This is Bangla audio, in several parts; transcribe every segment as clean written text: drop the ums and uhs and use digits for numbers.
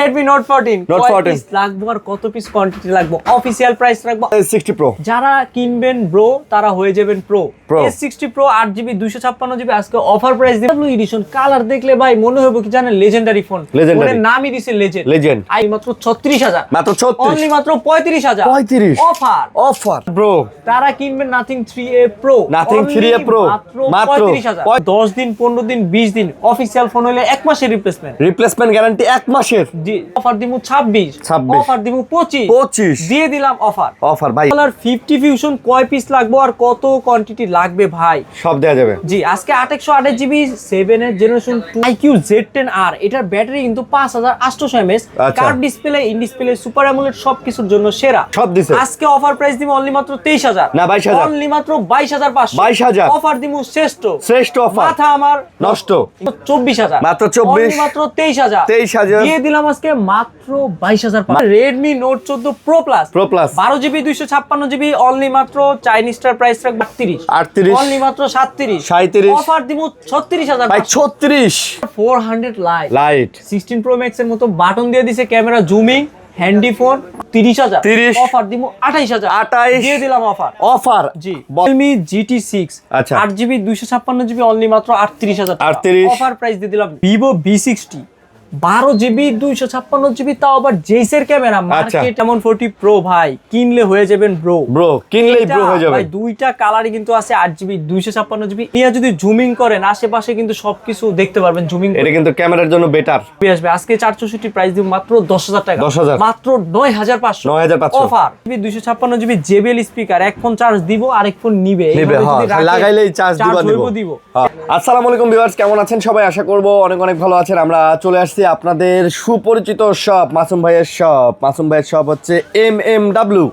Redmi Note 14 Note 14 পিস লাগবে আর কত পিস কোয়ান্টিটি লাগবে অফিশিয়াল প্রাইস রাখবো S60 Pro যারা কিনবেন ব্রো তারা হয়ে যাবেন pro Pro S60 Pro 8GB 256GB আজকে অফার প্রাইস দিব ব্লু এডিশন কালার দেখলে ভাই মনে হবে কি জানেন লেজেন্ডারি ফোন ওদের নামই দিছে লেজেন্ড আই মাত্র 36000 মাত্র 36 অনলি মাত্র 35000 35 অফার ব্রো তারা কিনবেন nothing 3A Pro nothing 3A Pro মাত্র 35000 10 দিন 15 দিন 20 দিন অফিশিয়াল ফোন হলে 1 মাসের রিপ্লেসমেন্ট গ্যারান্টি 1 মাসের জি অফার দিমু 26 অফার দিমু 25 দিয়ে দিলাম অফার ভাই কালার 50 ফিউশন কয় পিস লাগবে আর কত কোয়ান্টিটি লাগবে ভাই সব দেয়া যাবে জি আজকে 828GB 7 এর জেনারেশন 2 IQ Z10R এটার ব্যাটারি কিন্তু 5800 mAh curve display in display super AMOLED সবকিছুর জন্য সেরা সব দিছে আজকে অফার প্রাইস দিমু অনলি মাত্র 23000 না 22000 অনলি মাত্র 22500 22000 অফার দিমু শ্রেষ্ঠ অফার মাথা আমার নষ্ট 24000 মাত্র 24 মাত্র 23000 দিয়ে দিলাম আজকে মাত্র 22000 Redmi Note 14 Pro Plus 12GB 256GB only মাত্র চাইনিজ স্টার প্রাইস রাখ 38 অনলি মাত্র 37 অফার দিমু 36000 ভাই 36 400 লাইট 16 Pro Max এর মতো বাটন দিয়ে দিছে camera zooming handy phone 30000 offer দিমু 28000 দিয়ে দিলাম অফার জি Realme GT6 আচ্ছা 8GB 256GB অনলি মাত্র 38000 অফার প্রাইস দিয়ে দিলাম Vivo V60 12GB 256GB তাও আবার জেইসের ক্যামেরা মার্কেট এমন 40 Pro ভাই কিনলে হয়ে যাবেন ব্রো কিনলেই ব্রো হয়ে যাবে ভাই দুইটা কালারই কিন্তু আছে 8GB 256GB নিয়ে যদি জুমিং করেন আশেপাশে কিন্তু সবকিছু দেখতে পারবেন জুমিং এটা কিন্তু ক্যামেরার জন্য বেটার আসবে আজকে 464 প্রাইস দিব মাত্র 10000 টাকা 10000 মাত্র 9500 অফার 256GB JBL স্পিকার এক ফোন চার্জ দিব আরেক ফোন নিবে লাগাইলেই চার্জ দিব আসসালামু আলাইকুম ভিউয়ার্স কেমন আছেন সবাই আশা করব অনেক অনেক ভালো আছেন আমরা চলে আসছি আপনাদের সুপরিচিত শপ মাসুম ভাইয়ের শপ হচ্ছে এমএমডব্লিউ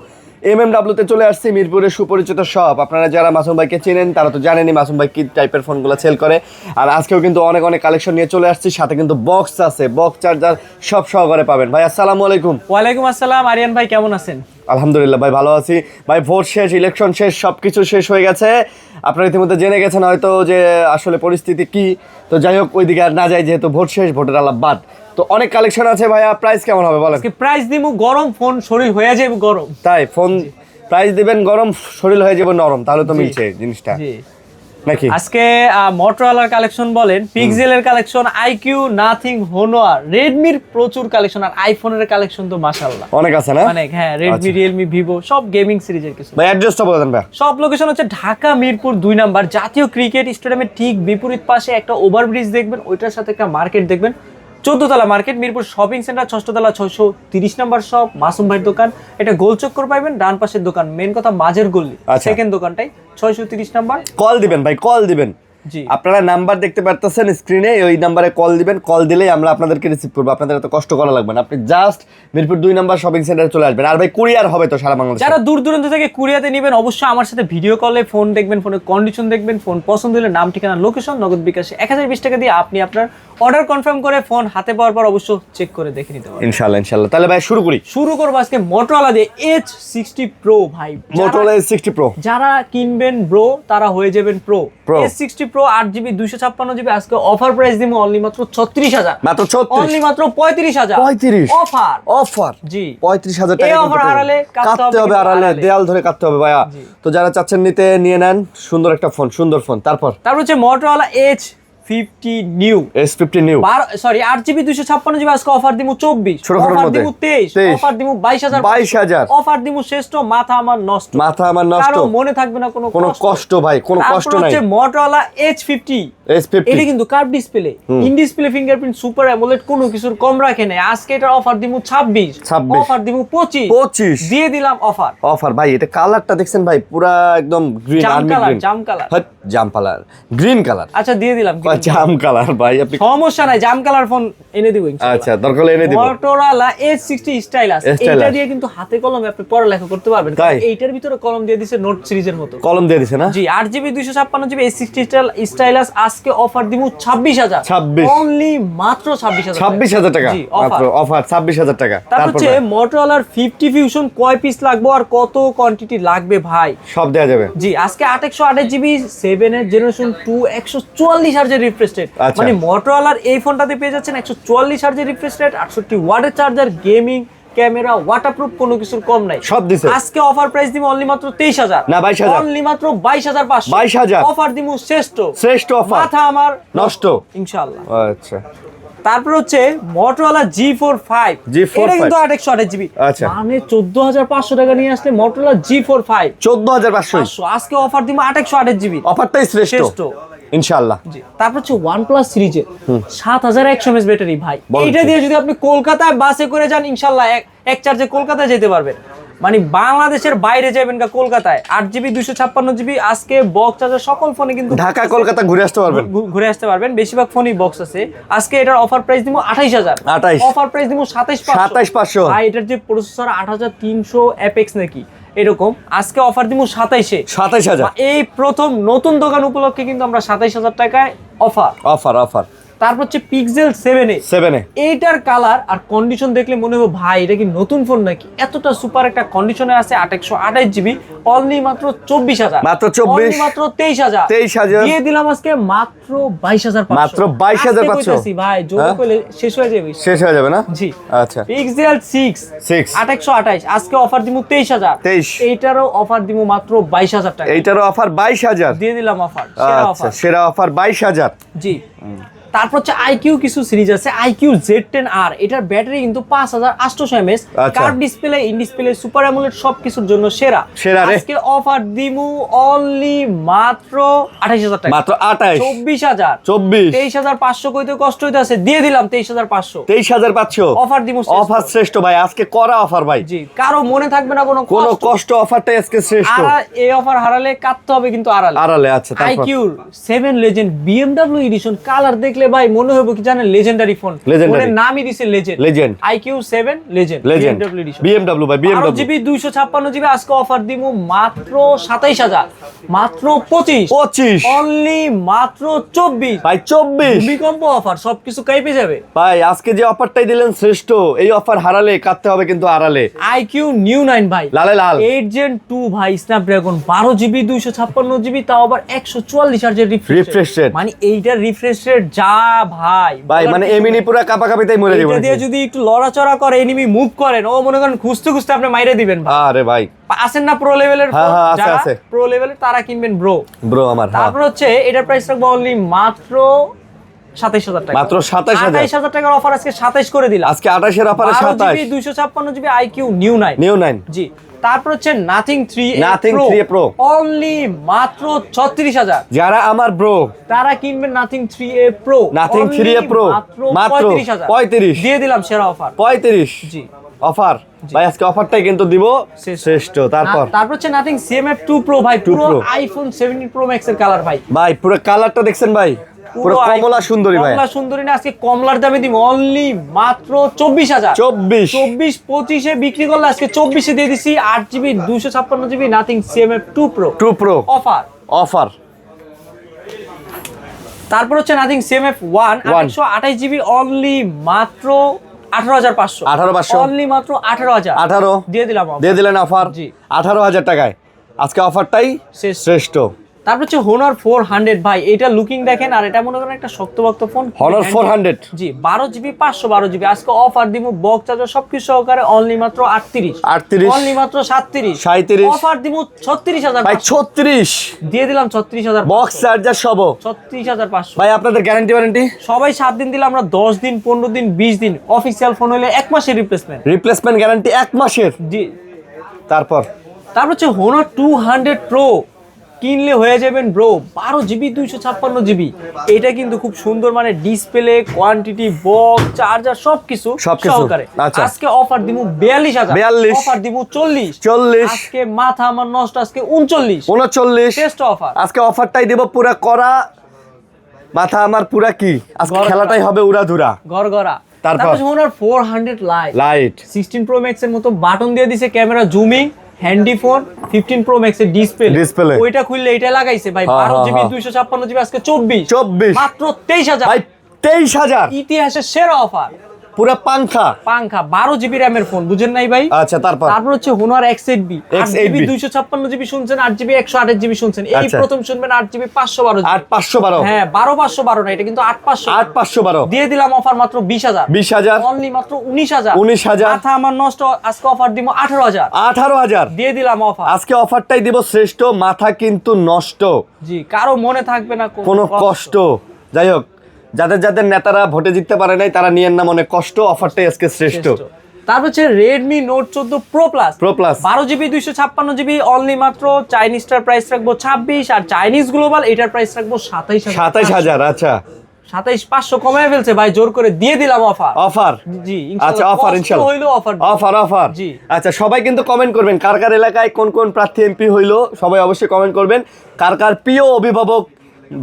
তে চলে আসছি মিরপুরের সুপরিচিত শপ আপনারা যারা মাসুম ভাইকে চেনেন তারা তো জানেনই মাসুম ভাই কি টাইপের ফোনগুলো সেল করে আর আজকেও কিন্তু অনেক অনেক কালেকশন নিয়ে চলে আসছি সাথে কিন্তু বক্স আছে বক্স চার্জার সব সহকারে পাবেন ভাই আসসালামু আলাইকুম ওয়ালাইকুম আসসালাম আরিয়ান ভাই কেমন আছেন আলহামদুলিল্লাহ ভাই ভালো আছি ভাই ভোট শেষ ইলেকশন শেষ সবকিছু শেষ হয়ে গেছে আপনারা ইতিমধ্যে জেনে গেছেন হয়তো যে আসলে পরিস্থিতি কি তো যাই হোক ওইদিকে আর না যাই যেহেতু ভোট শেষ ভোটের আলাপ বাদ তো অনেক কালেকশন আছে ভাইয়া প্রাইস কেমন হবে বলেন আজকে প্রাইস দিমু গরম ফোন শরীর হয়ে যাবে গরম তাই ফোন প্রাইস দিবেন গরম শরীর হয়ে যাবে নরম তাহলে তো মিলছে জিনিসটা জি নাকি আজকে মোটরোলার কালেকশন বলেন পিক্সেলের কালেকশন আইকিউ নাথিং হোনোয়ার রেডমির প্রচুর কালেকশন আর আইফোনের কালেকশন তো মাশাআল্লাহ অনেক আছে না অনেক হ্যাঁ রেডমি রিয়েলমি ভিভো সব গেমিং সিরিজের কিছু ভাই অ্যাড্রেসটা বলে দেন ভাই সব লোকেশন হচ্ছে ঢাকা মিরপুর 2 নাম্বার জাতীয় ক্রিকেট স্টেডিয়ামের ঠিক বিপরীত পাশে একটা ওভারব্রিজ দেখবেন ওইটার সাথে একটা মার্কেট দেখবেন 14 তলা মার্কেট মিরপুর শপিং সেন্টার 6 তলা 630 নাম্বার শপ মাসুম ভাইয়ের দোকান এটা গোল চক্কর পাইবেন ডান পাশের দোকান মেন কথা মাঝের গলি সেকেন্ড দোকানটাই 630 নাম্বার কল দিবেন ভাই কল দিবেন জি আপনারা নাম্বার দেখতে পারতেছেন স্ক্রিনে ওই নাম্বারে কল দিবেন কল দিলেই আমরা আপনাদেরকে রিসিভ করব আপনাদের এত কষ্ট করা লাগবে না আপনি জাস্ট মিরপুর 2 নাম্বার শপিং সেন্টারে চলে আসবেন আর ভাই কুরিয়ার হবে তো সারা বাংলাদেশে যারা দূর দূরান্ত থেকে কুরিয়াতে নেবেন অবশ্যই আমার সাথে ভিডিও কলে ফোন দেখবেন ফোনের কন্ডিশন দেখবেন ফোন পছন্দ হলে নাম ঠিকানা লোকেশন নগদ বিকাশে 1020 টাকা দিয়ে আপনি আপনার অর্ডার কনফার্ম করে ফোন হাতে পাওয়ার পর অবশ্যই চেক করে দেখে নিতে পারবেন ইনশাআল্লাহ তাহলে ভাই শুরু করব আজকে মোটরোলা দিয়ে H60 Pro ভাই মোটরোলা H60 Pro যারা কিনবেন ব্রো তারা হয়ে যাবেন pro H60 Pro 8GB 256GB আজকে অফার প্রাইস দিমু অনলি মাত্র 36000 মাত্র 36 অনলি মাত্র 35000 অফার জি 35000 টাকা এই অফার হারালে কাটতে হবে হারালে দেয়াল ধরে কাটতে হবে ভাইয়া তো যারা চাচ্ছেন নিতে নিয়ে নেন সুন্দর একটা ফোন সুন্দর ফোন তারপর হচ্ছে Motorola H50 new S50 new sorry 8GB 256GB আজকে অফার দিমু 24 অফার দিমু 23 অফার দিমু 22000 অফার দিমু শ্রেষ্ঠ মাথা আমার নষ্ট কারণ মনে থাকবে না কোনো কষ্ট ভাই কোনো কষ্ট নাই হচ্ছে মোটরোলা H50 এটা কিন্তু curve display in display fingerprint super AMOLED কোনো কিছুর কম রাখে নাই আজকে এটার অফার দিমু 26 অফার দিমু 25 দিয়ে দিলাম অফার ভাই এটা কালারটা দেখছেন ভাই পুরা একদম গ্রিন জাম কালার গ্রিন কালার আচ্ছা দিয়ে দিলাম জাম কালার ভাই আপনি সমস্যা নাই জাম কালার ফোন এনে দিব ইনশাআল্লাহ আচ্ছা দরকার হলে এনে দিব মোটরোলা H60 স্টাইলাস এটা দিয়ে কিন্তু হাতে কলমে আপনি পড়ালেখা করতে পারবেন এইটার ভিতরে কলম দিয়ে দিয়েছে নোট সিরিজের মতো কলম দিয়ে দিয়েছে না জি 8GB 256GB H60 স্টাইলাস আজকে আজকে অফার দিমু 26,000 অনলি মাত্র 26,000 টাকা মাত্র অফার 26,000 টাকা। তারপর হচ্ছে মোটরোলার 50 ফিউশন কয় পিস লাগবে আর কত কোয়ান্টিটি লাগবে ভাই সব দেয়া যাবে। জি আজকে 828 জিবি 7 এর জেনারেশন 2 144 হার্জের রিফ্রেশ রেট, মানে মোটরোলার এই ফোনটাতে পেয়ে যাচ্ছেন 144 হার্জের রিফ্রেশ রেট, 68 ওয়াটের চার্জার, গেমিং, ক্যামেরা, ওয়াটারপ্রুফ, কোনো কিছুর কম নাই, সব দিছে। আজকে অফার প্রাইস দিমু অনলি মাত্র 23,000 না 22,000 অনলি মাত্র 22,500 22,000 অফার দিমু শ্রেষ্ঠ অফার, মাথা আমার নষ্ট ইনশাআল্লাহ। আচ্ছা তারপর হচ্ছে মোটরোলা G45 এটা কিন্তু 828 জিবি, আচ্ছা মানে 14,500 টাকা নিয়ে আসলে মোটরোলা G45 14,500 আজকে অফার দিমু 828 জিবি, অফারটাই শ্রেষ্ঠ ইনশাআল্লাহ। তারপর হচ্ছে OnePlus সিরিজের 7100 mAh ব্যাটারি ভাই, এইটা দিয়ে যদি আপনি কলকাতায় বাসে করে যান ইনশাআল্লাহ এক চার্জে কলকাতায় যেতে পারবেন, মানে বাংলাদেশের বাইরে যাবেন না কলকাতায় 8GB 256GB আজকে বক্স চার্জার সকল ফোনে কিন্তু ঢাকা কলকাতা ঘুরে আসতে পারবেন, বেশিরভাগ ফোনই বক্স আছে। আজকে এটার অফার প্রাইস দিমু 28,000 অফার প্রাইস দিমু 27,500 ভাই, এটার যে প্রসেসর 8300 অ্যাপেক্স নাকি এরকম, আজকে অফার দিমু 27,000 এই প্রথম নতুন দোকান উপলক্ষে কিন্তু আমরা 27,000 টাকায় অফার। তারপর হচ্ছে পিক্সেল 7 এ এইটার কালার আর কন্ডিশন দেখলে মনে হবে ভাই এটা কি নতুন ফোন নাকি, এতটা সুপার একটা কন্ডিশনে আছে। 828 জিবি অনলি মাত্র 24,000 মাত্র 24 মাত্র 23,000 দিয়ে দিলাম আজকে মাত্র 22,500 মাত্র 22,500 ভাই, জোর কইলে শেষ হয়ে যাবে না? জি আচ্ছা পিক্সেল 6 828 আজকে অফার দিমু 23,000 এইটারও অফার দিমু মাত্র 22,000 টাকা, এইটারও অফার 22,000 দিয়ে দিলাম অফার, সেরা অফার 22,000 জি। তারপর হচ্ছে IQ কিছু সিরিজ আছে, IQ Z10R এটার ব্যাটারি কিন্তু 5800 mAh, curve display, in display, super AMOLED সবকিছুর জন্য সেরা। আজকে অফার দিমু অনলি মাত্র 28,000 টাকা, মাত্র 24,000 23,500 কইতে কষ্ট হইতাছে, দিয়ে দিলাম 23,500 অফার দিমু, অফার শ্রেষ্ঠ ভাই, আজকে করা অফার ভাই, জি কারো মনে থাকবে না কোনো কষ্ট, অফারটাই আজকে শ্রেষ্ঠ। আর এই অফার হারালে কাটতে হবে কিন্তু আড়ালে। আচ্ছা তারপর IQ 7 legend BMW edition, colour দেখলে ভাই মনে হবে কি জানেন লেজেন্ডারি ফোন, ফোনের নামই দিছে legend IQ 7 legend BMW edition, BMW ভাই, BMW জিবি 256GB আজকে অফার দিমু মাত্র 27,000 মাত্র 25 অনলি মাত্র 24 ভাই 24 ভূমিকম্প অফার, সবকিছু কাইপে যাবে ভাই। আজকে যে অফারটাই দিলেন শ্রেষ্ঠ, এই অফার হারালে কাটতে হবে কিন্তু আড়ালে। IQ New 9 ভাই, লাল 8 Gen 2 ভাই, স্ন্যাপড্রাগন 12GB 256GB, তাও আবার 144 হার্জের রিফ্রেশ রেট, মানে এইটার রিফ্রেশ রেট যা ভাই মানে এমনি পুরো কাপাকাপিতেই মরে যাবে, এটা দিয়ে যদি একটু লড়াচড়া করে এনিমি মুভ করেন ও মনে করেন খুঁজতে আপনি মাইরে দিবেন ভাই। আরে ভাই আছেন না প্রো লেভেলের ফোন, যারা প্রো লেভেলের তারা কিনবেন ব্রো আমার। তারপর হচ্ছে এটার প্রাইস রাখবো অনলি মাত্র 27,000 টাকা, মাত্র 27,000 টাকার অফার আজকে 27 করে দিলাম, আজকে 28 এর অফারে 27 256GB IQ New 9 জি। তারপর হচ্ছে নাথিং 3A Pro অনলি মাত্র 36,000, যারা আমার ব্রো তারা কিনবেন নাথিং 3A Pro মাত্র 35 দিয়ে দিলাম সেরা অফার 35 জি অফার ভাই, আজকে অফারটাই কিন্তু দিব শ্রেষ্ঠ। তারপর হচ্ছে নাথিং CMF 2 Pro ভাই, পুরো আইফোন 17 Pro Max এর কালার ভাই, পুরো কালারটা দেখছেন ভাই, পুরো কমলা সুন্দরী ভাই, কমলা সুন্দরী না, আজকে কমলার দামে দিব অনলি মাত্র 24,000 24-25 এ বিক্রি করলে আজকে 24 এ দিয়ে দিছি 8GB 256GB nothing CMF 2 Pro offer. তারপর হচ্ছে নাথিং CMF 1 128GB অনলি মাত্র 18,500 অনলি মাত্র 18,000 দিয়ে দিলেন অফার জি 18,000 টাকায়, আজকে অফারটাই শ্রেষ্ঠ। তারপর হচ্ছে Honor 400 ভাই, এটা লুকিং দেখেন আর এটা মনে করেন একটা শক্তপোক্ত ফোন, Honor 400 জি 12GB 512GB আজকে অফার দিমু বক্স চার্জার সবকিছু সহকারে অনলি মাত্র 38 অনলি মাত্র 37 অফার দিমু 36,000 ভাই 36 দিয়ে দিলাম 36,000 বক্স চার্জার সব 36,500 ভাই। আপনাদের গ্যারান্টি ওয়ারেন্টি সবাই 7 দিন দিলে আমরা 10 দিন 15 দিন 20 দিন, অফিশিয়াল ফোন হলে 1 মাসের রিপ্লেসমেন্ট গ্যারান্টি 1 মাসের জি। তারপর হচ্ছে Honor 200 Pro কিনলে হয়ে যাবেন ব্রো 12GB 256GB, এটা কিন্তু খুব সুন্দর, মানে ডিসপ্লে, কোয়ান্টিটি, বক্স, চার্জার সবকিছু সহকারে আজকে অফার দিমু 42,000 অফার দিমু 40 আজকে মাথা আমার নষ্ট, আজকে 39 বেস্ট অফার, আজকে অফারটাই দেব পুরা করা, মাথা আমার পুরা কি আজকে খেলাটাই হবে উড়াধুরা গড়গড়া। তারপর Honor 400 লাইট 16 Pro Max এর মতো বাটন দিয়ে দিছে, camera zooming, handy phone 15 pro max এর ডিসপ্লে ওইটা খুললে এটা লাগাইছে ভাই 12 জিবি 256 জিবি আজকে 24 মাত্র 23000 ভাই 23000 ইতিহাসের সেরা অফার পুরো পাংখা 12 জিবি র্যামের ফোন বুঝেন নাই ভাই। আচ্ছা তারপর হচ্ছে Honor X8B 8 জিবি 256 জিবি শুনছেন, 8 জিবি 128 জিবি শুনছেন, এই প্রথম শুনবেন 8 জিবি 512 8512 হ্যাঁ 12512 না, এটা কিন্তু 8512 দিয়ে দিলাম অফার মাত্র 20000 অনলি মাত্র 19000 মাথা আমার নষ্ট, আজকে অফার দিব 18000 দিয়ে দিলাম অফার। আজকে অফারটাই দিব শ্রেষ্ঠ, মাথা কিন্তু নষ্ট, জি কারো মনে থাকবে না কোনো কষ্ট। যাই হোক, যাদের যাদের নেতারা ভোটে জিততে পারে নাই তারা নিয়েন না মনে কষ্ট, অফারটাই আজকে শ্রেষ্ঠ। তারপর হচ্ছে Redmi Note 14 Pro Plus 12 GB 256 GB only মাত্র চাইনিজটার প্রাইস রাখবো 26 আর চাইনিজ গ্লোবাল এটার প্রাইস রাখবো 27000। আচ্ছা 27500 কমায় ফেলছে ভাই, জোর করে দিয়ে দিলাম অফার জি আচ্ছা অফার ইনশাআল্লাহ হইলো অফার জি। আচ্ছা সবাই কিন্তু কমেন্ট করবেন কার কার এলাকায় কোন কোন প্রার্থী এমপি হইলো, সবাই অবশ্যই কমেন্ট করবেন। কার কার প্রিয় অভিভাবক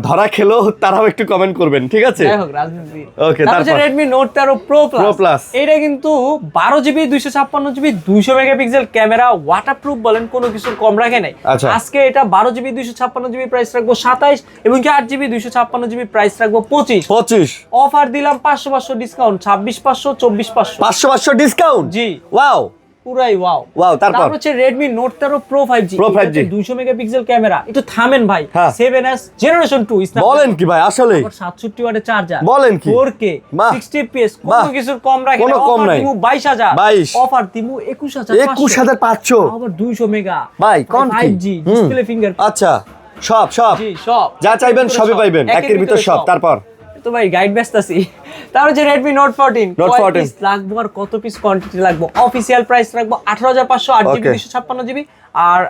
ধরা খেলো তারাও একটু কমেন্ট করবেন, ঠিক আছে? যাই হোক রাজনীতি। ওকে তারপর Redmi Note 13 Pro Plus এটা কিন্তু 12 GB 256 GB 200 megapixel camera, waterproof বলেন কোনো কিছুর কম রাখে নাই। আজকে এটা 12 জিবি 256 জিবি প্রাইস রাখবো 27 এবং কি 8 জিবি 256 জিবি প্রাইস রাখবো 25 অফার দিলাম 500 ডিসকাউন্ট 26500 24500 500 ডিসকাউন্ট জি ওয়াও পুরাই ওয়াও। তারপর হচ্ছে Redmi Note 13 Pro 5G 200 megapixel camera, একটু থামেন ভাই, 7S জেনারেশন 2 বলেন কি ভাই আসলে 67 ওয়াটের চার্জার বলেন কি 4K 60 fps কোনো কিছুর কম রাখে না, কম নাই 22000 অফার দিমু 21500 আবার 200 মেগা ভাই কোন 5G ডিসপ্লে ফিঙ্গার। আচ্ছা সব জি সব যা চাইবেন সবই পাইবেন একের ভিতর সব। তারপর তো ভাই গাইড ব্যস্ত আছি। তারপর যে Redmi Note 14 পিস লাগবে আর কত পিস কোয়ান্টিটি লাগবে, অফিশিয়াল প্রাইস রাখবো 18500 8GB 256GB আর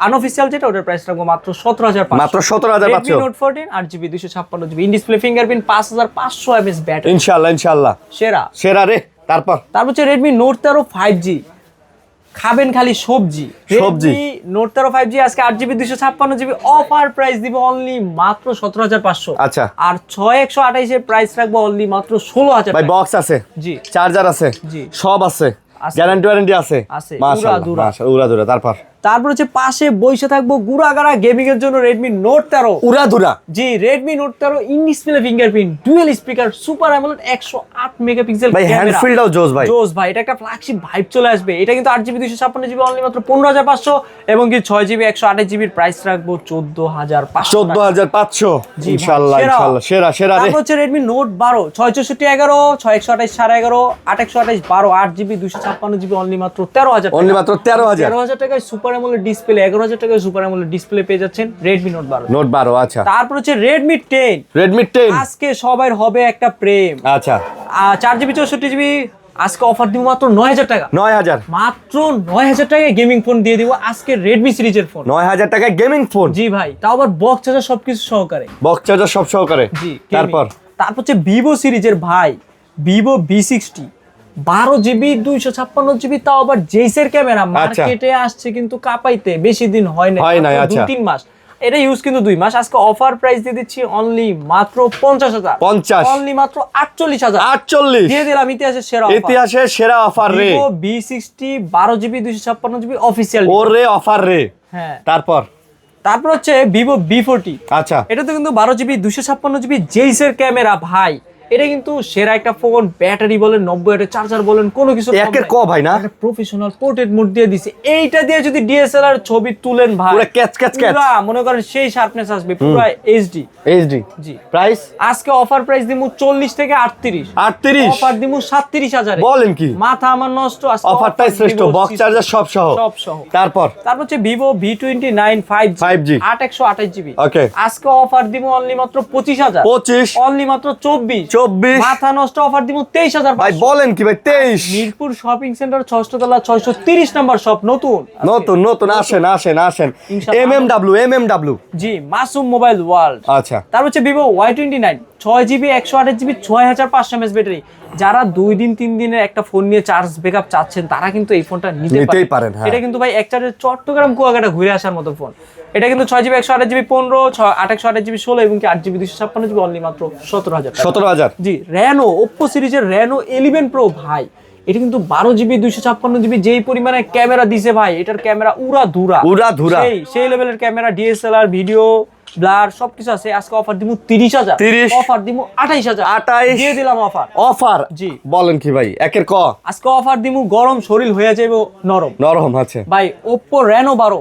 আনঅফিশিয়াল যেটা ওটার প্রাইস রাখবো মাত্র 17500 Redmi Note 14 8GB 256GB in display fingerprint 5500 mAh battery ইনশাআল্লাহ সেরা রে। তারপর হচ্ছে Redmi Note 13 5G খাবেন খালি সবজি Redmi Note 13 5G আজকে 8GB 256GB অফার প্রাইস দিব অনলি মাত্র 17500। আচ্ছা আর 6128 এর প্রাইস রাখবো অনলি মাত্র 16000। ভাই বক্স আছে জি, চার্জার আছে জি, সব আছে, গ্যারান্টি ওয়ারেন্টি আছে মাশাআল্লাহ উড়াধুরা। তারপর হচ্ছে পাশে বসে থাকবো গুড়াগাড়া গেমিং এর জন্য Redmi Note 13 উড়াধুরা জি, Redmi Note 13 in display fingerprint dual speaker super AMOLED 108 megapixel camera, ভাই হ্যান্ডফিলটাও জোস ভাই এটা একটা ফ্ল্যাগশিপ ভাইব চলে আসবে। এটা কিন্তু 8GB 256GB অনলি মাত্র 15500 এবং কি 6GB 128GB এর প্রাইস রাখবো 14500 ইনশাআল্লাহ সেরা রে। তারপর হচ্ছে Redmi Note 12 664 11 6128 11.5 8128 12 8GB 256GB only মাত্র 13000 টাকায় সুপার অ্যামোলেড ডিসপ্লে 11000 টাকায় সুপার অ্যামোলেড ডিসপ্লে পেয়ে যাচ্ছেন Redmi Note 12 আচ্ছা। তারপর হচ্ছে Redmi 10 আজকে সবার হবে একটা প্রেম। আচ্ছা 4GB 64GB আজকে অফার দিব মাত্র 9000 টাকা, মাত্র 9000 টাকায় গেমিং ফোন দিয়ে দিব আজকে Redmi সিরিজের ফোন 9000 টাকায় গেমিং ফোন জি ভাই, তাও আবার বক্স চার্জার সবকিছু সহকারে জি। তারপর হচ্ছে Vivo সিরিজের ভাই Vivo V60 12GB 256GB তাও আবার জেইসের ক্যামেরা, মার্কেটে আসছে কিন্তু কাপাইতে বেশি দিন হয় না 2-3 মাস, এটা ইউজ কিন্তু 2 মাস। আজকে অফার প্রাইস দিয়ে দিচ্ছি অনলি মাত্র 50000 অনলি মাত্র 48000 দিয়ে দিলাম ইতিহাসের সেরা অফার রে Vivo V60 12GB 256GB official ওরে অফার রে। হ্যাঁ তারপর হচ্ছে Vivo V40 আচ্ছা এটা তো কিন্তু 12GB 256GB জেইসের ক্যামেরা ভাই, এটা কিন্তু সেরা একটা ফোন, ব্যাটারি বলেন 90 ওয়াটের চার্জার বলেন কোনো কিছু একের ক ভাই না, প্রফেশনাল পোর্ট্রেট মোড দিয়ে দিছে। এইটা দিয়ে যদি ডিএসএলআর ছবি তুলেন ভাই পুরো ক্যাচ মনে করেন সেই শার্পনেস আসবে পুরো এইচডি জি। প্রাইস আজকে অফার প্রাইস দিমু 40 থেকে 38 অফার দিমু 37000 বলেন কি মাথা আমার নষ্ট, আজকে অফারটাই শ্রেষ্ঠ, বক্স চার্জার সব সহ তারপর হচ্ছে Vivo V29 5G 8128GB ওকে আজকে অফার দিমু অনলি মাত্র 25000 অনলি মাত্র 24 মাথা নষ্ট অফার দিব 23000 ভাই বলেন কি ভাই 23 মিরপুর শপিং সেন্টার 6ষ্ঠ তলা 630 নাম্বার শপ নতুন আসেন এমএমডব্লিউ জি মাসুম মোবাইল ওয়ার্ল্ড আচ্ছা। তারপর হচ্ছে Vivo Y29 6GB 128GB 6500 mAh battery, যারা 2 দিন 3 দিনের একটা ফোন নিয়ে চার্জ ব্যাকআপ চাচ্ছেন তারা কিন্তু এই ফোনটা নিতেই পারেন। এটা কিন্তু ভাই এক চার্জে চট্টগ্রাম কুয়াকাটা ঘুরে আসার মতো ফোন। এটা কিন্তু 6GB 128GB 15 128GB 16 এবং কি 8GB 256GB অনলি মাত্র 17000 জি। Oppo সিরিজের Reno 11 Pro ভাই এটা কিন্তু 12 GB 256 GB যেই পরিমাণে ক্যামেরা দিছে ভাই, এটার ক্যামেরা উড়া ধুরা সেই লেভেলের ক্যামেরা, ডিএসএলআর, ভিডিও, ব্লার সবকিছু আছে। আজকে অফার দিমু 30,000, অফার দিমু 28,000 দিয়ে দিলাম অফার। জি বলেন কি ভাই, একের ক আজকে অফার দিমু, গরম শরীর হয়ে যাবে নরম আছে ভাই। Oppo Reno 12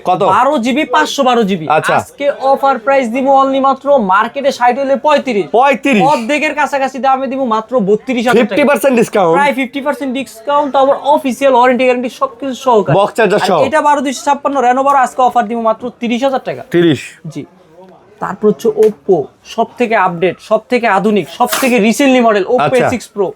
কত? 12 GB 512 GB। আচ্ছা, আজকে অফার প্রাইস দিমু অনলি মাত্র মার্কেটে 60 হলে 35 অর্ধেকের কাছাকাছি দামে দিমু মাত্র 32,000 টাকা, 50% ডিসকাউন্ট, প্রায় 50% ডিসকাউন্ট, আবার অফিশিয়াল ওয়ারেন্টি গ্যারান্টি সবকিছু সহকারে, বক্স চার্জার সহ। এটা 12256 Reno 12 আজকে অফার দিমু মাত্র 30,000 টাকা। 30। জি। তারপর হচ্ছে Oppo, সবথেকে আপডেট, সবথেকে আধুনিক, সবথেকে recently model Oppo A6 Pro,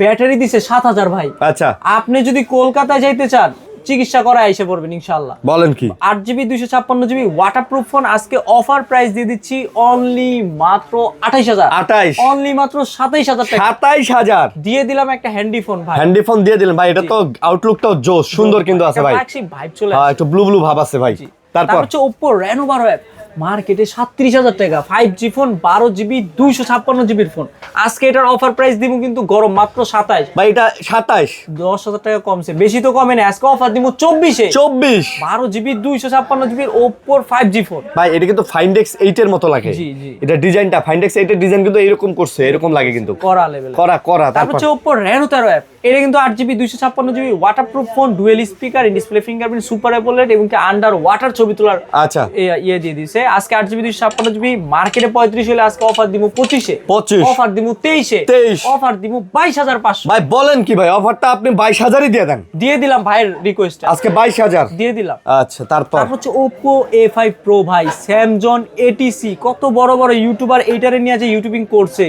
battery দিছে 7,000 ভাই। আচ্ছা, আপনি যদি কলকাতায় যাইতে চান চিকিৎসা করায় এসে পড়বেন ইনশাআল্লাহ। বলেন কি? 8GB 256GB ওয়াটারপ্রুফ ফোন আজকে অফার প্রাইস দিয়ে দিচ্ছি অনলি মাত্র 28,000, অনলি মাত্র 27,000 টাকা, 27,000 দিয়ে দিলাম একটা হ্যান্ডি ফোন ভাই। হ্যান্ডি ফোন দিয়ে দিলেন ভাই, এটা তো আউটলুকটাও জোস, সুন্দর কিন্তু আছে ভাই, ভাইব চলে হ্যাঁ একটু ব্লু ভাব আছে ভাই। তারপর হচ্ছে Oppo Reno 12 মার্কেটে 37,000 টাকা, 5G phone, 12GB 256GB phone. আজকে এটার অফার প্রাইস দিব কিন্তু গরম মাত্র 27 ভাই, এটা 27, 10,000 টাকা কমছে, বেশি তো কমে না। আজকে অফার দিব 24 12GB 256GB Oppo 5G phone ভাই। এটা কিন্তু Find X8 এর মতো লাগে। জি জি, এটা ডিজাইনটা Find X8 এর ডিজাইন কিন্তু এরকম করছে, এরকম লাগে কিন্তু করা লেভেল, করা। তারপর হচ্ছে Oppo Reno 13 এটা কিন্তু 8GB 256GB waterproof phone, dual speaker, in display fingerprint, super AMOLED এবং আন্ডার ওয়াটার ছবি তোলার আচ্ছা ইয়ে দিয়ে দিছে। আজকে 8GB 256GB মার্কেটে 35 হলে আজকে অফার দিমু 25, অফার দিমু 23, অফার দিমু 22,500 ভাই। বলেন কি ভাই, অফারটা আপনি 22,000ই দিয়ে দেন। দিয়ে দিলাম ভাইয়ের রিকোয়েস্ট, আজকে 22,000 দিয়ে দিলাম। আচ্ছা, তারপর হচ্ছে Oppo A5 Pro ভাই, স্যামজন ATC, কত বড় বড় ইউটিউবার এইটারে নিয়ে যে ইউটিউবিং করছে,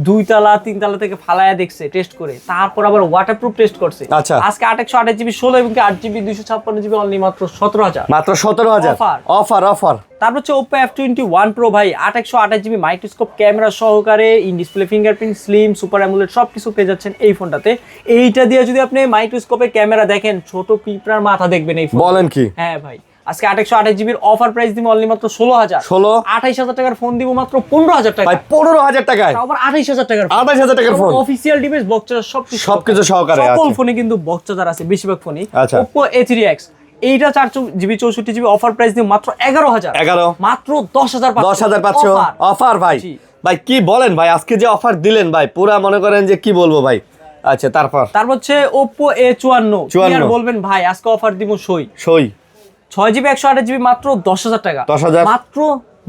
2 তলা 3 তলা থেকে ফালায়া দেখছে টেস্ট করে, তারপর আবার ওয়াটারপ্রুফ টেস্ট করছে। আচ্ছা, আজকে 828GB 16 এবং 8GB 256GB অনলি মাত্র 17,000, মাত্র 17,000 অফার। তারপর হচ্ছে Oppo F21 Pro ভাই, 828GB মাইক্রোস্কোপ ক্যামেরা সহকারে, in display fingerprint, slim, super AMOLED সবকিছু পেয়ে যাচ্ছেন এই ফোনটাতে। এইটা দিয়ে যদি আপনি মাইক্রোস্কোপে ক্যামেরা দেখেন, ছোট পিঁপড়ার মাথা দেখবেন এই ফোন। বলেন কি? হ্যাঁ ভাই, আজকে 828GB অফার প্রাইস দিব অনলি মাত্র 16,000, 28,000 টাকার ফোন দিব মাত্র 15,000 টাকা, ভাই 15,000 টাকায় আবার 28,000 টাকার 28,000 টাকার phone, official device, box charger সবকিছু সহকারে। সকল ফোনে কিন্তু বক্স চার্জার আছে, বেশিরভাগ ফোনই। আচ্ছা, Oppo A3X এইটা 4GB 64GB অফার প্রাইস দিব মাত্র 11,000, মাত্র 10,500 অফার ভাই। ভাই কি বলেন ভাই, আজকে যে অফার দিলেন ভাই, পুরা মনে করেন যে কি বলবো ভাই। আচ্ছা, তারপর হচ্ছে Oppo A54 কি আর বলবেন ভাই, আজকে অফার দিব 6GB 128GB মাত্র 10,000 টাকা, মাত্র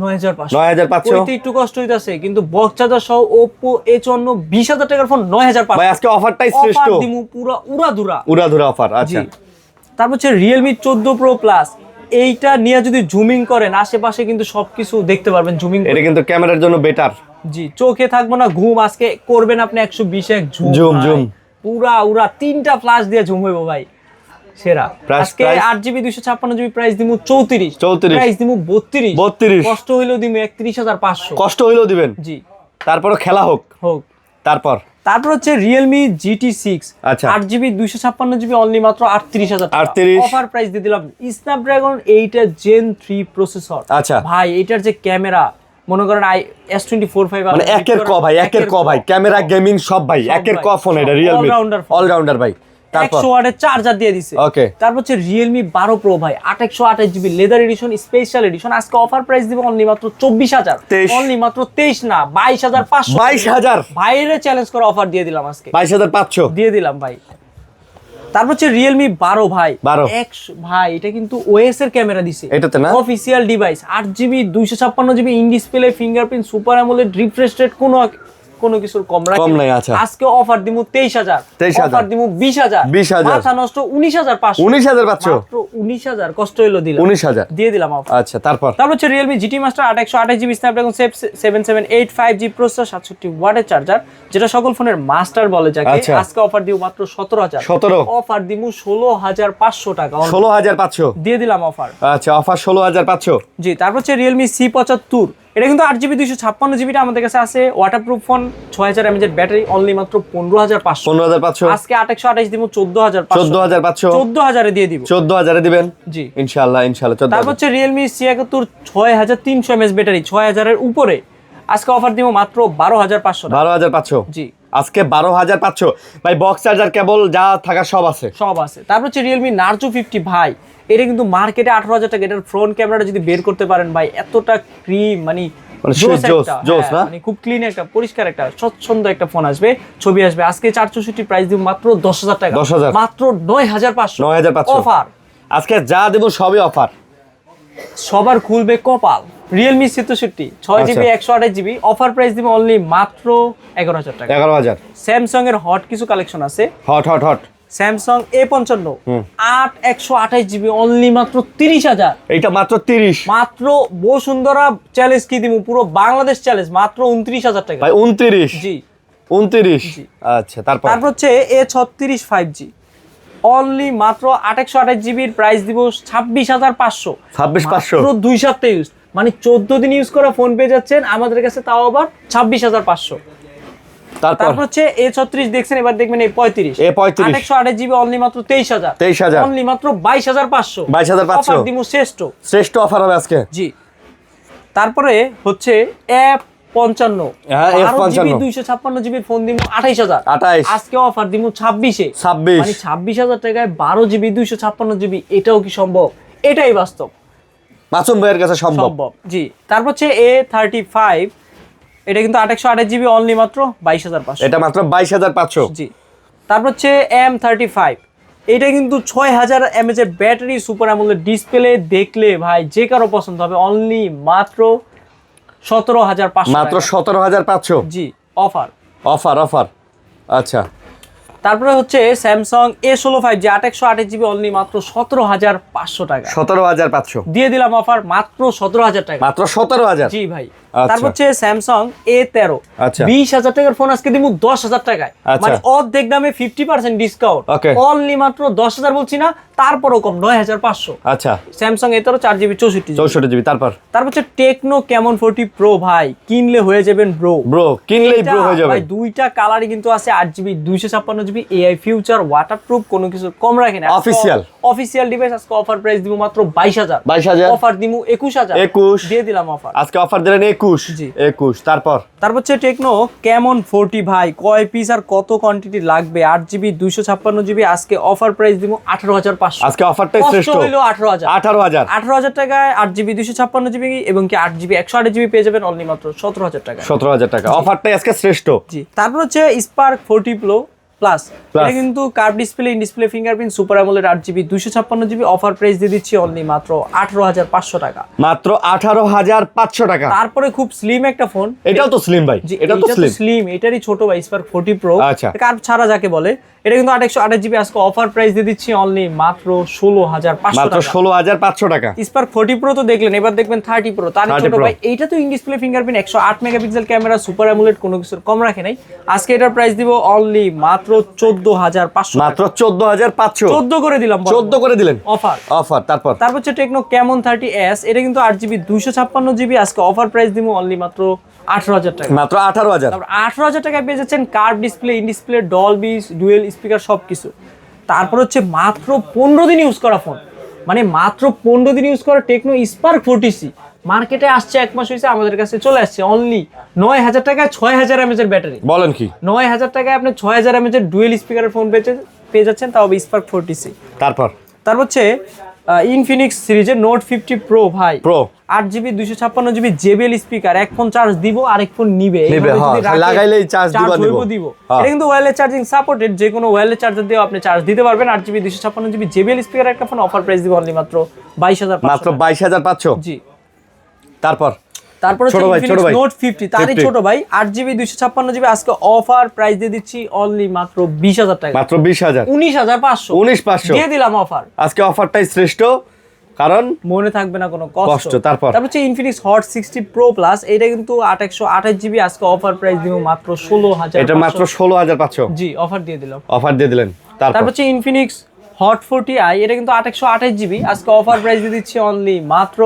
9,500 একটু কষ্ট হইতাছে, কিন্তু বক্স চার্জার সহ Oppo A54 20,000 টাকার ফোন 9,500 ভাই। আজকে অফারটাই শ্রেষ্ঠ, অফার দিমু পুরো উড়াধুরা অফার। আচ্ছা, তারপর হচ্ছে Realme 14 Pro Plus, এইটা নিয়ে যদি জুমিং করেন আশেপাশে কিন্তু সবকিছু দেখতে পারবেন জুমিং, এটা কিন্তু ক্যামেরার জন্য বেটার। জি, চোখে থাকবো না ঘুম, আজকে করবেন আপনি 120 জুম, পুরা উড়া 3টা ফ্ল্যাশ দিয়ে জুম হইবো ভাই, সেরা। আজকে 8GB 256GB প্রাইস দিমু 34, প্রাইস দিমু 32, কষ্ট হইলেও দিমু 31,500, কষ্ট হইলেও দিবেন। জি, তারপরও খেলা হোক। তারপর হচ্ছে Realme GT6, আচ্ছা, 8GB 256GB অনলি মাত্র 38,000 টাকা, অফার প্রাইস দিয়ে দিলাম। Snapdragon 8 Gen 3 processor. আচ্ছা ভাই, এটার যে ক্যামেরা মনে করেন S24 5 মানে একের ক ভাই, ক্যামেরা, গেমিং সব ভাই একের ক ফোন, এটা Realme অলরাউন্ডার ভাই। 100 ওয়াটের চার্জার দিয়ে দিছে। ওকে, তারপর হচ্ছে Realme 12 Pro ভাই, 828GB leather addition, special edition. আজকে অফার প্রাইস দিব অনলি মাত্র 24,000, অনলি মাত্র 23 না 22,500, 22,000 বাইরে চ্যালেঞ্জ করে অফার দিয়ে দিলাম আজকে, 22,500 দিয়ে দিলাম ভাই। তারপর হচ্ছে Realme 12 ভাই, ভাই এটা কিন্তু OS এর ক্যামেরা দিছে, এটাতে না official device, 8GB 256GB in display fingerprint, super AMOLED, refresh rate কোনো কিছুর কম নাই। আচ্ছা, আজকে অফার দিমু 23,000, অফার দিমু 20,000, মাথা নষ্ট 19,500, মাত্র 19,000, কষ্ট হইলো দিলাম 19,000, দিয়ে দিলাম অফার। আচ্ছা, তারপর হচ্ছে Realme GT Master 828GB Snapdragon 778 5G processor, 67 ওয়াটের চার্জার, যেটা সকল ফোনের মাস্টার বলে যাকে। আজকে অফার দিব মাত্র 17,000, অফার দিমু 16,500 টাকা, 16,500 দিয়ে দিলাম অফার। আচ্ছা, অফার 16,500। জি, তারপর হচ্ছে Realme C75, এটা কিন্তু 8GB 256GB আমাদের কাছে আছে, waterproof phone, 6000 mAh battery, only মাত্র 15,500। আজকে 828 দিব 14,500, 14,000 এ দিয়ে দিব, 14,000 এ দিবেন। জি, ইনশাআল্লাহ। তারপর হচ্ছে Realme C71 6300 mAh ব্যাটারি, 6000 এর উপরে, আজকে অফার দিব মাত্র 12,500, জি। আজকে 12,500 ভাই। বক্স চার্জার কেবল যা থাকা সব আছে। তারপর হচ্ছে রিয়েলমি নার্জো 50 ভাই, এটা কিন্তু মার্কেটে 18,000 টাকা। এটার ফ্রন্ট ক্যামেরাটা যদি বের করতে পারেন ভাই, এতটা ক্রিম মানে খুব ক্লিন একটা পরিষ্কার একটা স্বচ্ছন্দ একটা ফোন আসবে, ছবি আসবে। আজকে 464 প্রাইস দিব মাত্র 10,000 টাকা, মাত্র 9,500 অফার। আজকে যা দেব সবই অফার, সবার খুলবে কপাল। Realme 67 6GB 128GB offer price দিব অনলি মাত্র 11,000 টাকা। 11,000। স্যামসাং এর হট কিছু কালেকশন আছে, hot Samsung A55 8 128GB only মাত্র 30,000। এইটা মাত্র 30, মাত্র বসুন্ধরা চ্যালেঞ্জ কি দিব, পুরো বাংলাদেশ চ্যালেঞ্জ, মাত্র 29,000 টাকা ভাই। 29? জি 29। আচ্ছা, তারপর হচ্ছে A36 5G অনলি মাত্র 8 128GB এর প্রাইস দিব 26,500। 26,500 মাত্র 2 সপ্তাহ ইউজ, মানে 14 দিন ইউজ করা ফোন পেয়ে যাচ্ছেন আমাদের কাছে, তাও আবার 26,500। তারপর হচ্ছে A36 দেখছেন, এবার দেখবেন A35 8 128GB অনলি মাত্র 23,000 অনলি মাত্র 22,500 অফার দিব। শ্রেষ্ঠ অফার হবে আজকে। জি তারপরে হচ্ছে F55 12GB 256GB ফোন দিব 28,000, আজকে অফার দিব 26 মানে 26,000 টাকায় 12GB 256GB। এটাও কি সম্ভব? এটাই বাস্তব, মাসুম ভাইয়ের কাছে সম্ভব। জি তারপর হচ্ছে A35 এটা কিন্তু 8 128GB অনলি মাত্র 22,500, এটা মাত্র 22,500। জি তারপর হচ্ছে M35 এটা কিন্তু 6000 mAh এর ব্যাটারি, সুপার অ্যামোলেড ডিসপ্লে, দেখলে ভাই যে কারো পছন্দ হবে। অনলি মাত্র 17,500, মাত্র 17,500। জি অফার। আচ্ছা, তারপরে হচ্ছে Samsung A16 5G 8 128GB only মাত্র 17,500 টাকা। 17,500 দিয়ে দিলাম অফার, মাত্র 17,000 টাকা। মাত্র 17,000? জি ভাই। তারপর হচ্ছে স্যামসাং A13 20,000 টাকার ফোন আজকে দিব 10,000 টাকায়, মানে অর্ধেক দামে 50% ডিসকাউন্ট। অনলি মাত্র 10,000 বলছি না, তারপরও কম 9,500। আচ্ছা, স্যামসাং A13 4GB 64GB। তারপর হচ্ছে টেকনো ক্যামন 40 প্রো ভাই, কিনলে হয়ে যাবেন কিনলেই ব্রো হয়ে যাবে ভাই। দুইটা কালারই কিন্তু আছে, 8GB 256GB AI future waterproof, কোনো কিছু কম রাখে না। অফিশিয়াল ডিভাইস আজকে অফার প্রাইস দিব মাত্র 22,000 অফার দিব 21,000 দিয়ে দিলাম অফার। আজকে অফার দিলেন 21। তারপর হচ্ছে টেকনো ক্যামন 40 ভাই, কয় পিস আর কত কোয়ান্টিটি লাগবে? 8GB 256GB আজকে অফার প্রাইস দিব 18,500। আজকে অফারটাই শ্রেষ্ঠ হলো 18,000 টাকায় 8GB 256GB এবং কি 8GB 128GB পেয়ে যাবেন অনলি মাত্র 17,000 টাকা। 17,000 টাকা অফারটাই আজকে শ্রেষ্ঠ। জি তারপর হচ্ছে স্পার্ক 40 Pro প্লাস, এটা কিন্তু curve display, in display fingerprint, super AMOLED 8GB 256GB offer price দিয়ে দিচ্ছি অনলি মাত্র 18,500 টাকা। মাত্র 18,500 টাকা। তারপরে খুব স্লিম একটা ফোন, এটাও তো স্লিম ভাই, এটা তো স্লিম, এটারই ছোট ভাই, স্পার্ক 40 Pro কার্ভ ছাড়া যাকে বলে। এটা কিন্তু 8 128GB আজকে অফার প্রাইস দিয়ে দিচ্ছি অনলি মাত্র 16,500 টাকা। মাত্র 16,500 টাকা। স্পার্ক 40 Pro তো দেখলেন, এবার দেখবেন 30 Pro, তার ছোট ভাই। এইটা তো in display fingerprint, 108 megapixel camera, super AMOLED, কোনো কিছুর কম রাখে নাই। আজকে এটার প্রাইস দিব অনলি মাত্র 14,500, মাত্র 14,500। 14 করে দিলাম, 14 করে দিলেন অফার। তারপর হচ্ছে টেকনো ক্যামন 30s, এটা কিন্তু 8GB 256GB আজকে অফার প্রাইস দিব অনলি মাত্র 18,000 টাকা। মাত্র 18,000। তারপর 18,000 টাকায় পেয়ে যাচ্ছেন curve display, in display, Dolby, dual speaker সবকিছু। তারপর হচ্ছে মাত্র 15 দিন ইউজ করা ফোন, মানে মাত্র 15 দিন ইউজ করা টেকনো স্পার্ক 40C মার্কেটে আসছে, 1 মাস হয়েছে আমাদের কাছে চলে আসছে অনলি 9,000 টাকায় 6,000 mAh এর ব্যাটারি। বলেন কি? 9,000 টাকায় আপনি 6,000 mAh এর ডুয়েল স্পিকারের ফোন পেয়ে যাচ্ছেন, তাও স্পার্ক 40C। তারপর হচ্ছে ইনফিনিক্স সিরিজের নোট 50 প্রো ভাই, 8GB 256GB JBL স্পিকার, এক ফোন চার্জ দিব আরেক ফোন নিবে, লাগাইলেই চার্জ দিব। এটা কিন্তু ওয়্যারলেস চার্জিং সাপোর্টেড, যে কোনো ওয়্যারলেস চার্জার দিয়ে আপনি চার্জ দিতে পারবেন। 8GB 256GB JBL স্পিকার একটা ফোন অফার প্রাইস দিব অনলি মাত্র 22,500, মাত্র 22,500। জি তারপর হচ্ছে ইনফিনিক্স নোট 50, তারই ছোট ভাই, 8GB 256GB আজকে অফার প্রাইস দিয়ে দিচ্ছি অনলি মাত্র 20,000 টাকা। মাত্র 20,000, 19,500 দিয়ে দিলাম অফার। আজকে অফারটাই শ্রেষ্ঠ, কারণ মনে থাকবে না কোনো কষ্ট। তারপর হচ্ছে ইনফিনিক্স হট 60 প্রো প্লাস, এটা কিন্তু 8 128GB আজকে অফার প্রাইস দিব মাত্র 16,000। এটা মাত্র 16,500। জি অফার দিয়ে দিলেন। তারপর হচ্ছে ইনফিনিক্স হট 40i, এটা কিন্তু 8 128GB আজকে অফার প্রাইস দিয়ে দিচ্ছি অনলি মাত্র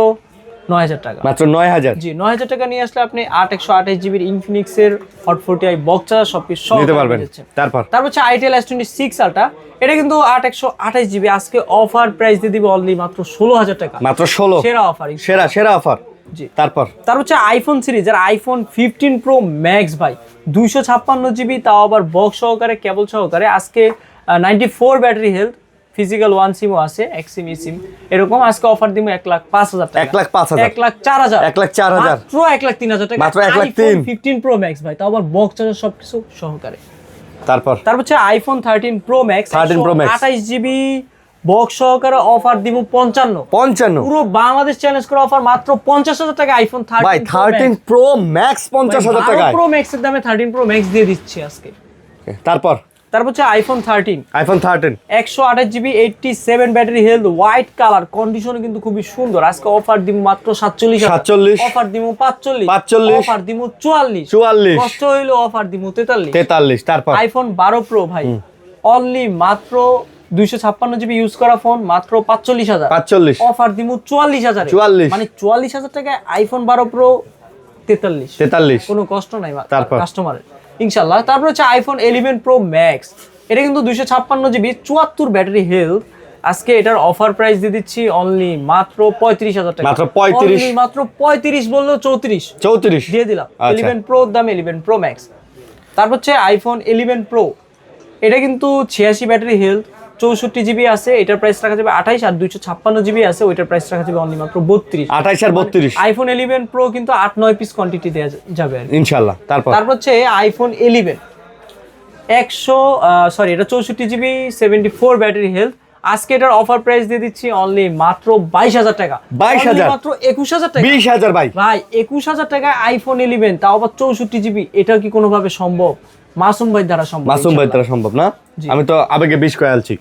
9,000 টাকা। মাত্র 9,000। জি 9,000 টাকা নিয়ে আসলে আপনি 8 128GB ইনফিনিক্স এর হট 40i বক্স চার্জার সবকিছু নিতে পারবেন। তারপর হচ্ছে আইটেল S26 Ultra, এটা কিন্তু 8 128GB আজকে অফার প্রাইস দিয়ে দিব অনলি মাত্র 16,000 টাকা। মাত্র 16, সেরা অফার, সেরা অফার। জি তারপর হচ্ছে আইফোন সিরিজ, আর আইফোন 15 প্রো ম্যাক্স ভাই 256 জিবি, তাও আবার বক্স সহকারে, কেবল সহকারে। আজকে 94 ব্যাটারি হেলথ, ফিজিক্যাল 1 সিমও আছে, এক সিম ই সিম এরকম। আজকে অফার দিব 1,05,000 টাকা, 1,05,000, 1,04,000, 1,04,000, মাত্র 1,03,000 টাকা, মাত্র 1,03,000 আইফোন 15 প্রো ম্যাক্স ভাই, তাও আবার বক্স চার্জার সবকিছু সহকারে। তারপর হচ্ছে iPhone 13 pro max, 13 Pro Max 28 GB box সহকারে, অফার দিব 55 পুরো বাংলাদেশ চ্যালেঞ্জ করে অফার মাত্র 50,000 টাকা আইফোন 13 ভাই 13 প্রো ম্যাক্স 50,000 টাকা, প্রো ম্যাক্স এর দামে 13 প্রো ম্যাক্স দিয়ে দিচ্ছি আজকে। তারপর হচ্ছে iPhone 13 128 GB 87 battery health, white colour, condition কিন্তু খুবই সুন্দর। আজকে অফার দিব মাত্র 47, অফার দিব 45, অফার দিব 44, কষ্ট হইলো অফার দিব 43। তারপর আইফোন 12 প্রো ভাই অনলি মাত্র 256 জিবি ইউজ করা ফোন, মাত্র 45,000, অফার দিব 44,000, মানে 44,000 টাকায় আইফোন 12 প্রো 43, কোনো কষ্ট নাই কাস্টমারের ইনশাআল্লাহ। তারপর হচ্ছে আইফোন 11 প্রো ম্যাক্স, এটা কিন্তু 256 জিবি 74 ব্যাটারি হেলথ। আজকে এটার অফার প্রাইস দিয়ে দিচ্ছি অনলি মাত্র 35,000 টাকা, মাত্র 35, মাত্র 35 বললো 34 দিয়ে দিলাম। 11 প্রো দাম 11 প্রো ম্যাক্স। তারপর হচ্ছে আইফোন 11 প্রো, এটা কিন্তু 86 ব্যাটারি হেলথ, 64 জিবি আছে, এটার প্রাইস রাখা যাবে 28, আর 256 জিবি আছে, ওইটার প্রাইস রাখা যাবে অনলি মাত্র 32, 28 আর 32। আইফোন 11 প্রো কিন্তু 8-9 পিস কোয়ান্টিটি দেওয়া যাবে আর ইনশাআল্লাহ। তারপর হচ্ছে আইফোন 11 এটা 64 জিবি 74 ব্যাটারি হেলথ। আজকে এটার অফার প্রাইস দিয়ে দিচ্ছি অনলি মাত্র 22,000 টাকা, 22,000, মাত্র 21,000 টাকা, 20,000 ভাই 21,000 টাকায় আইফোন 11, তাও আবার 64 জিবি। এটা কি কোনোভাবে সম্ভব? মাসুম ভাই দ্বারা সম্ভব না, আমি তো আবেগে 20 কয়ে আলছি।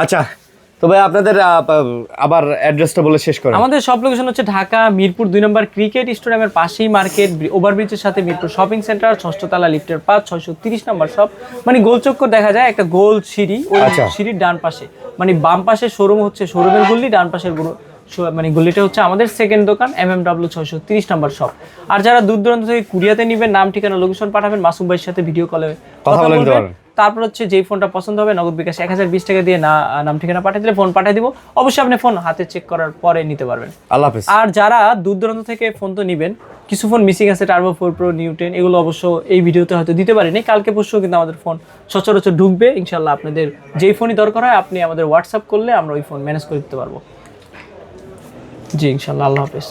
আচ্ছা তো ভাই আপনাদের আবার অ্যাড্রেসটা বলে শেষ করেন। আমাদের সব লোকেশন হচ্ছে ঢাকা মিরপুর 2 নম্বর ক্রিকেট স্টেডিয়ামের পাশেই মার্কেট, ওভারব্রিজের সাথে মিরপুর শপিং সেন্টার, 6ষ্ঠ তলা, লিফটের 5, 630 নম্বর শপ। মানে গোল চক্কর দেখা যায় একটা গোল সিঁড়ি, ওই সিঁড়ির ডান পাশে, মানে বাম পাশে শোরুম হচ্ছে শোরুমের গলি, ডান পাশের মানে গলিটা হচ্ছে আমাদের সেকেন্ড দোকান, MMW 630 নম্বর শপ। আর যারা দূর দূরান্ত থেকে কুরিয়াতে নিবেন, নাম ঠিকানা লোকেশন পাঠাবেন, মাসুম ভাইয়ের সাথে ভিডিও কলে কথা বলবেন। তারপর হচ্ছে যেই ফোনটা পছন্দ হবে নগদ বিকাশ 1020 টাকা দিয়ে নাম ঠিকানা পাঠিয়ে দিলে ফোন পাঠিয়ে দিব। অবশ্যই আপনি ফোন হাতে চেক করার পরে নিতে পারবেন। আল্লাহ হাফেজ। আর যারা দূর দূরান্ত থেকে ফোন তো নিবেন, কিছু ফোন মিসিং আছে, টার্বো 4 প্রো, নিউ 10, এগুলো অবশ্য এই ভিডিওতে হয়তো দিতে পারিনি, কালকে পরশু কিন্তু আমাদের ফোন সচরাচর ঢুকবে ইনশাল্লাহ। আপনাদের যেই ফোনই দরকার হয় আপনি আমাদের হোয়াটসঅ্যাপ করলে আমরা ওই ফোন ম্যানেজ করে দিতে পারবো। জি ইনশাল্লাহ। আল্লাহ হাফেজ।